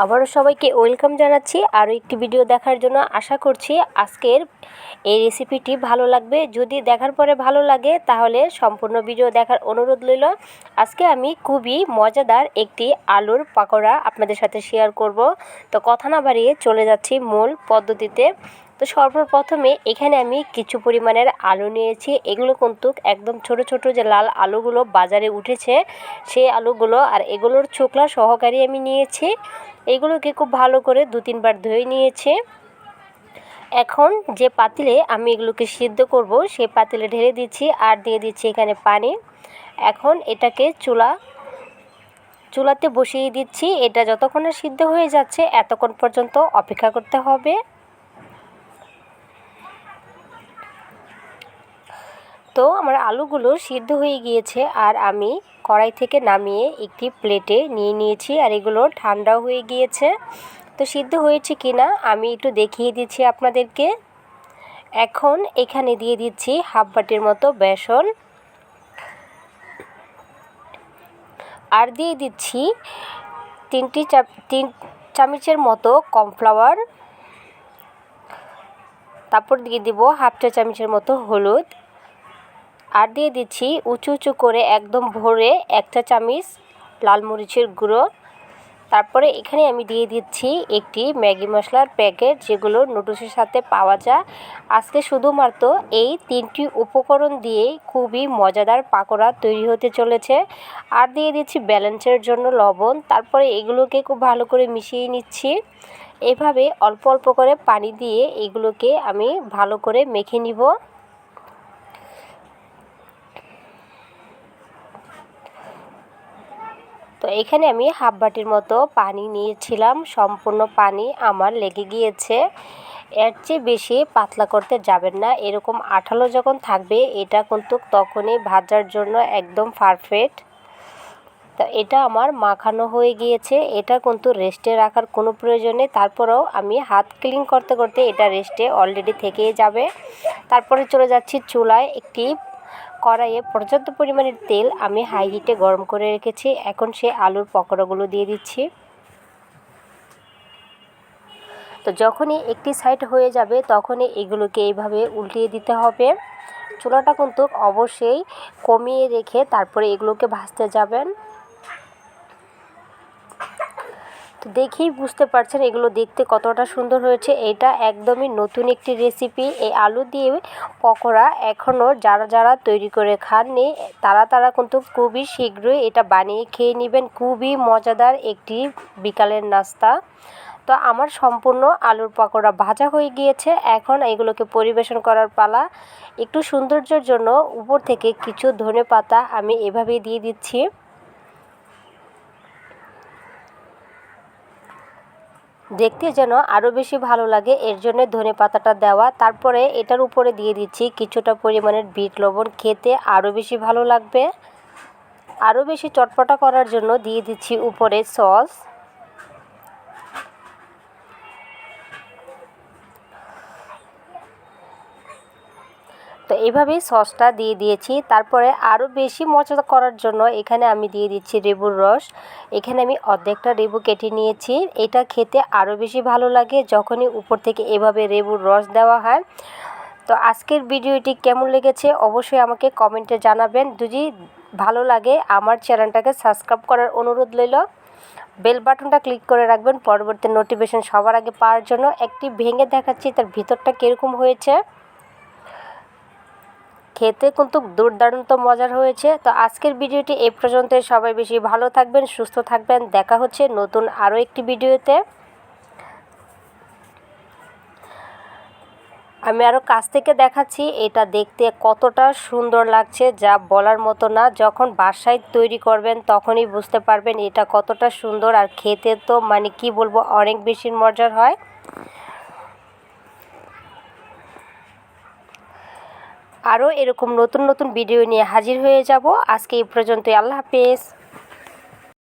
আবারও সবাইকে ওয়েলকাম জানাচ্ছি আরও একটি ভিডিও দেখার জন্য। আশা করছি আজকের এই রেসিপিটি ভালো লাগবে। যদি দেখার পরে ভালো লাগে তাহলে সম্পূর্ণ ভিডিও দেখার অনুরোধ রইল। আজকে আমি খুবই মজাদার একটি আলুর পাকোড়া আপনাদের সাথে শেয়ার করব। তো কথা না বাড়িয়ে চলে যাচ্ছি মূল পদ্ধতিতে। তো সর্বপ্রথমে এখানে আমি কিছু পরিমাণের আলু নিয়েছি। এগুলো কিন্তু একদম ছোট ছোট যে লাল আলুগুলো বাজারে উঠেছে সেই আলুগুলো, আর এগুলোর চোকলা সহকারে আমি নিয়েছি। এগুলোকে খুব ভালো করে 2-3 বার ধুয়ে নিয়েছি। এখন যে পাতিলে আমি এগুলোকে সিদ্ধ করব সেই পাতিলে ঢেলে দিচ্ছি আর দিয়ে দিচ্ছি এখানে পানি। এখন এটাকে চুলাতে বসিয়ে দিচ্ছি। এটা যতক্ষণ না সিদ্ধ হয়ে যাচ্ছে এতক্ষণ পর্যন্ত অপেক্ষা করতে হবে। তো আমার আলুগুলো সিদ্ধ হয়ে গিয়েছে আর আমি কড়াই থেকে নামিয়ে একটি প্লেটে নিয়ে নিয়েছি, আর এগুলো ঠান্ডাও হয়ে গিয়েছে। তো সিদ্ধ হয়েছে কিনা আমি একটু দেখিয়ে দিচ্ছি আপনাদেরকে। এখন এখানে দিয়ে দিচ্ছি হাফ বাটির মতো বেসন, আর দিয়ে দিচ্ছি 3 চামচের মতো কর্নফ্লাওয়ার, তারপর দিয়ে দিব হাফ চা চামচের মতো হলুদ, আর দিয়ে দিচ্ছি উঁচু উঁচু করে একদম ভরে 1 চা চামচ লাল মরিচের গুঁড়ো। তারপরে এখানে আমি দিয়ে দিচ্ছি একটি ম্যাগি মশলার প্যাকেট, যেগুলো নুডলসের সাথে পাওয়া যায়। আজকে শুধুমাত্র এই 3টি উপকরণ দিয়েই খুবই মজাদার পাকোড়া তৈরি হতে চলেছে। আর দিয়ে দিচ্ছি ব্যালেন্সের জন্য লবণ। তারপরে এগুলোকে খুব ভালো করে মিশিয়ে নিচ্ছি। এভাবে অল্প অল্প করে পানি দিয়ে এগুলোকে আমি ভালো করে মেখে নিব। তো এখানে আমি হাফ বাটির মতো পানি নিয়েছিলাম, সম্পূর্ণ পানি আমার লেগে গিয়েছে। এর চেয়ে বেশি পাতলা করতে যাবেন না। এরকম আঠালো যখন থাকবে এটা কিন্তু তখনই ভাজার জন্য একদম পারফেক্ট। তো এটা আমার মাখানো হয়ে গিয়েছে। এটা কিন্তু রেস্টে রাখার কোনো প্রয়োজন নেই। তারপরেও আমি হাত ক্লিন করতে করতে এটা রেস্টে অলরেডি থেকেই যাবে। তারপরে চলে যাচ্ছি চুলায়। একটি কড়াইয়ে পর্যাপ্ত পরিমাণের তেল আমি হাই হিটে গরম করে রেখেছি। এখন সে আলুর পকোড়াগুলো দিয়ে দিচ্ছি। তো যখনই একটি সাইড হয়ে যাবে তখনই এগুলোকে এইভাবে উল্টিয়ে দিতে হবে। চুলাটা কিন্তু অবশ্যই কমিয়ে রেখে তারপরে এগুলোকে ভাজতে যাবেন। তো দেখেই বুঝতে পারছেন এগুলো দেখতে কতটা সুন্দর হয়েছে। এটা একদমই নতুন একটি রেসিপি। এই আলু দিয়ে পকোড়া এখনও যারা তৈরি করে খাননি তারা কিন্তু খুবই শীঘ্রই এটা বানিয়ে খেয়ে নেবেন। খুবই মজাদার একটি বিকালের নাস্তা। তো আমার সম্পূর্ণ আলুর পকোড়া ভাজা হয়ে গিয়েছে। এখন এগুলোকে পরিবেশন করার পালা। একটু সৌন্দর্যের জন্য উপর থেকে কিছু ধনেপাতা আমি এভাবেই দিয়ে দিচ্ছি। দেখতে যেন আরও বেশি ভালো লাগে এর জন্য ধনেপাতাটা দেওয়া। তারপরে এটার উপরে দিয়ে দিচ্ছি কিছুটা পরিমাণের বিট লবণ। খেতে আরও বেশি ভালো লাগবে। আরও বেশি চটপটা করার জন্য দিয়ে দিচ্ছি উপরে সস। তো এইভাবেই সসটা দিয়ে দিয়েছি। তারপরে আরও বেশি মজা করার জন্য এখানে আমি দিয়ে দিচ্ছি লেবুর রস। এখানে আমি অর্ধেকটা লেবু কেটে নিয়েছি। এটা খেতে আরও বেশি ভালো লাগে যখনই উপর থেকে এভাবে লেবুর রস দেওয়া হয়। তো আজকের ভিডিওটি কেমন লেগেছে অবশ্যই আমাকে কমেন্টে জানাবেন। যদি ভালো লাগে আমার চ্যানেলটাকে সাবস্ক্রাইব করার অনুরোধ রইল। বেল বাটনটা ক্লিক করে রাখবেন পরবর্তী নোটিফিকেশন সবার আগে পাওয়ার জন্য। একটি ভেঙে দেখাচ্ছি তার ভিতরটা কীরকম হয়েছে। খেতে কিন্তু দুর্দান্ত মজার হয়েছে। তো আজকের ভিডিওটি এই পর্যন্তই। সবাই বেশি ভালো থাকবেন, সুস্থ থাকবেন। দেখা হচ্ছে নতুন আরও একটি ভিডিওতে। আমি আরও কাছ থেকে দেখাচ্ছি এটা দেখতে কতটা সুন্দর লাগছে, যা বলার মতো না। যখন বাসায় তৈরি করবেন তখনই বুঝতে পারবেন এটা কতটা সুন্দর। আর খেতে তো মানে কি বলবো, অনেক বেশি মজার হয়। আরও এরকম নতুন নতুন ভিডিও নিয়ে হাজির হয়ে যাব। আজকে এই পর্যন্তই। আল্লাহ হাফেজ।